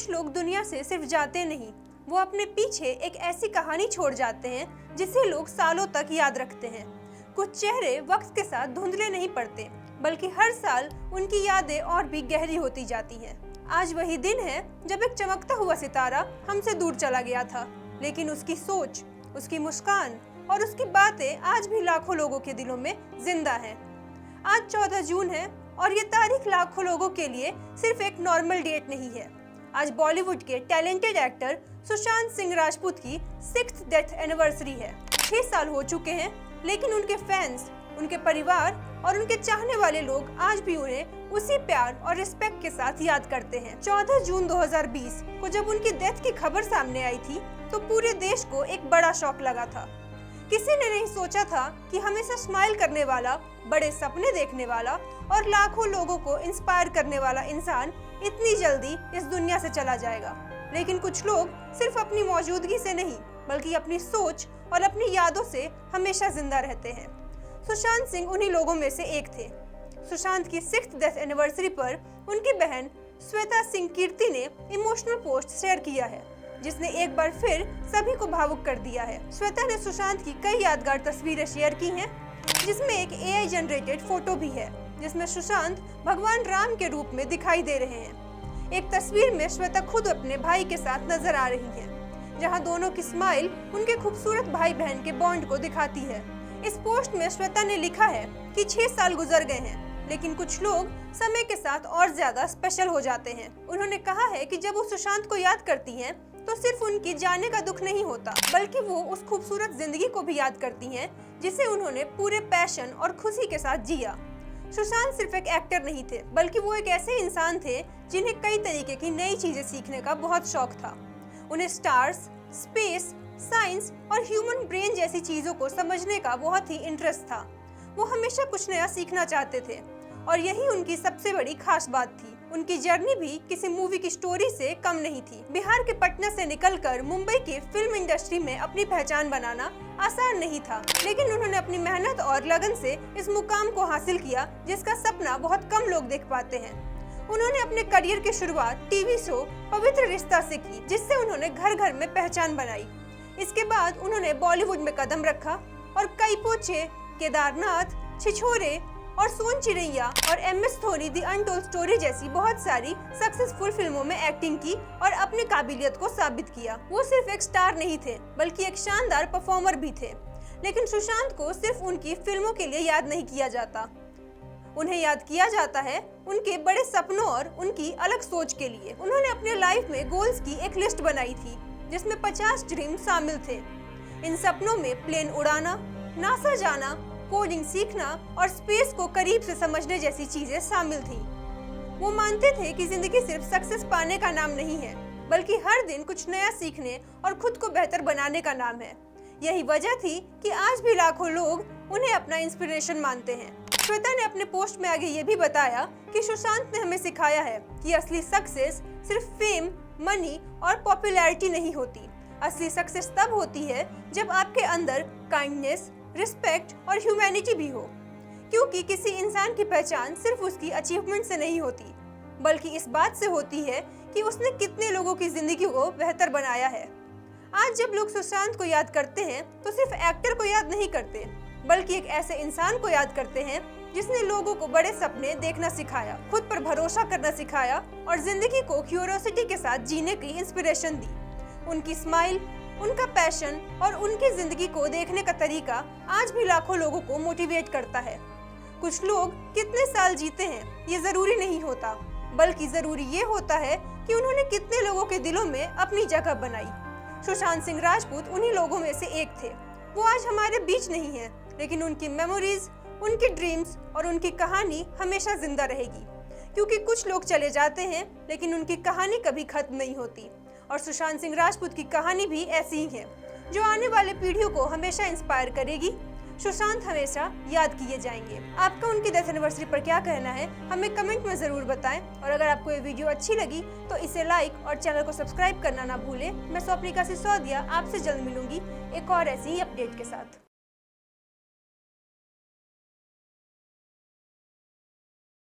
कुछ लोग दुनिया से सिर्फ जाते नहीं, वो अपने पीछे एक ऐसी कहानी छोड़ जाते हैं जिसे लोग सालों तक याद रखते हैं। कुछ चेहरे वक्त के साथ धुंधले नहीं पड़ते, बल्कि हर साल उनकी यादें और भी गहरी होती जाती हैं। आज वही दिन है जब एक चमकता हुआ सितारा हमसे दूर चला गया था, लेकिन उसकी सोच, उसकी मुस्कान और उसकी बातें आज भी लाखों लोगों के दिलों में जिंदा हैं। आज 14 जून है और ये तारीख लाखों लोगों के लिए सिर्फ एक नॉर्मल डेट नहीं है। आज बॉलीवुड के टैलेंटेड एक्टर सुशांत सिंह राजपूत की 6th डेथ एनिवर्सरी है। 6 साल हो चुके हैं, लेकिन उनके फैंस, उनके परिवार और उनके चाहने वाले लोग आज भी उन्हें उसी प्यार और रिस्पेक्ट के साथ याद करते हैं। 14 जून 2020 को जब उनकी डेथ की खबर सामने आई थी, तो पूरे देश को एक बड़ा शॉक लगा था। किसी ने नहीं सोचा था कि हमेशा स्माइल करने वाला, बड़े सपने देखने वाला और लाखों लोगों को इंस्पायर करने वाला इंसान इतनी जल्दी इस दुनिया से चला जाएगा। लेकिन कुछ लोग सिर्फ अपनी मौजूदगी से नहीं, बल्कि अपनी सोच और अपनी यादों से हमेशा जिंदा रहते हैं। सुशांत सिंह उन्हीं लोगों में से एक थे। सुशांत की 6th डेथ एनिवर्सरी पर उनकी बहन श्वेता सिंह कीर्ति ने इमोशनल पोस्ट शेयर किया है, जिसने एक बार फिर सभी को भावुक कर दिया है। श्वेता ने सुशांत की कई यादगार तस्वीरें शेयर की हैं, जिसमें एक AI जनरेटेड फोटो भी है, जिसमें सुशांत भगवान राम के रूप में दिखाई दे रहे हैं। एक तस्वीर में श्वेता खुद अपने भाई के साथ नजर आ रही है, जहां दोनों की स्माइल उनके खूबसूरत भाई बहन के बॉन्ड को दिखाती है। इस पोस्ट में श्वेता ने लिखा है कि 6 साल गुजर गए हैं, लेकिन कुछ लोग समय के साथ और ज्यादा स्पेशल हो जाते हैं। उन्होंने कहा है कि जब वो सुशांत को याद करती हैं, तो सिर्फ उनकी जाने का दुख नहीं होता, बल्कि वो उस खूबसूरत जिंदगी को भी याद करती हैं जिसे उन्होंने पूरे पैशन और खुशी के साथ जिया। सुशांत सिर्फ एक एक्टर नहीं थे, बल्कि वो एक ऐसे इंसान थे जिन्हें कई तरीके की नई चीजें सीखने का बहुत शौक था। उन्हें स्टार्स, स्पेस, साइंस और ह्यूमन ब्रेन जैसी चीजों को समझने का बहुत ही इंटरेस्ट था। वो हमेशा कुछ नया सीखना चाहते थे और यही उनकी सबसे बड़ी खास बात थी। उनकी जर्नी भी किसी मूवी की स्टोरी से कम नहीं थी। बिहार के पटना से निकलकर मुंबई की फिल्म इंडस्ट्री में अपनी पहचान बनाना आसान नहीं था, लेकिन उन्होंने अपनी मेहनत और लगन से इस मुकाम को हासिल किया, जिसका सपना बहुत कम लोग देख पाते हैं। उन्होंने अपने करियर की शुरुआत टीवी शो पवित्र रिश्ता से की, जिससे उन्होंने घर घर में पहचान बनाई। इसके बाद उन्होंने बॉलीवुड में कदम रखा और कई पोचे, केदारनाथ, छिछोरे और सोन चिड़ैया और MS Dhoni the untold story जैसी बहुत सारी सक्सेसफुल फिल्मों में एक्टिंग की और अपनी काबिलियत को साबित किया। वो सिर्फ एक स्टार नहीं थे, बल्कि एक शानदार परफॉर्मर भी थे। लेकिन सुशांत को सिर्फ उनकी फिल्मों के लिए याद नहीं किया जाता, उन्हें याद किया जाता है उनके बड़े सपनों और उनकी अलग सोच के लिए। उन्होंने अपने लाइफ में गोल्स की एक लिस्ट बनाई थी, जिसमें 50 ड्रीम शामिल थे। इन सपनों में प्लेन उड़ाना, नासा जाना, कोडिंग सीखना और स्पेस को करीब से समझने जैसी चीजें शामिल थी। वो मानते थे कि जिंदगी सिर्फ सक्सेस पाने का नाम नहीं है, बल्कि हर दिन कुछ नया सीखने और खुद को बेहतर बनाने का नाम है। यही वजह थी कि आज भी लाखों लोग उन्हें अपना इंस्पिरेशन मानते हैं। श्वेता ने अपने पोस्ट में आगे ये भी बताया कि सुशांत ने हमें सिखाया है कि असली सक्सेस सिर्फ फेम, मनी और पॉपुलैरिटी नहीं होती। असली सक्सेस तब होती है जब आपके अंदर काइंडनेस, रिस्पेक्ट और ह्यूमैनिटी भी हो, क्योंकि किसी इंसान की पहचान सिर्फ उसकी अचीवमेंट से नहीं होती, बल्कि इस बात से होती है कि उसने कितने लोगों की जिंदगी को बेहतर बनाया है। आज जब लोग सुशांत को याद करते हैं, तो सिर्फ एक्टर को याद नहीं करते, बल्कि एक ऐसे इंसान को याद करते हैं जिसने लोगों को बड़े सपने देखना सिखाया, खुद पर भरोसा करना सिखाया और जिंदगी को क्यूरियोसिटी के साथ जीने की इंस्पिरेशन दी। उनकी स्माइल, उनका पैशन और उनकी जिंदगी को देखने का तरीका आज भी लाखों लोगों को मोटिवेट करता है। कुछ लोग कितने साल जीते हैं ये जरूरी नहीं होता, बल्कि जरूरी ये होता है कि उन्होंने कितने लोगों के दिलों में अपनी जगह बनाई। सुशांत सिंह राजपूत उन्हीं लोगों में से एक थे। वो आज हमारे बीच नहीं है, लेकिन उनकी मेमोरीज, उनकी ड्रीम्स और उनकी कहानी हमेशा जिंदा रहेगी, क्योंकि कुछ लोग चले जाते हैं, लेकिन उनकी कहानी कभी खत्म नहीं होती। और सुशांत सिंह राजपूत की कहानी भी ऐसी ही है, जो आने वाले पीढ़ियों को हमेशा इंस्पायर करेगी। सुशांत हमेशा याद किए जाएंगे। आपका उनकी डेथ एनिवर्सरी पर क्या कहना है, हमें कमेंट में जरूर बताएं। और अगर आपको ये वीडियो अच्छी लगी तो इसे लाइक और चैनल को सब्सक्राइब करना ना भूलें। मैं स्वप्निका सिसोदिया आपसे जल्द मिलूंगी एक और ऐसी ही अपडेट के साथ।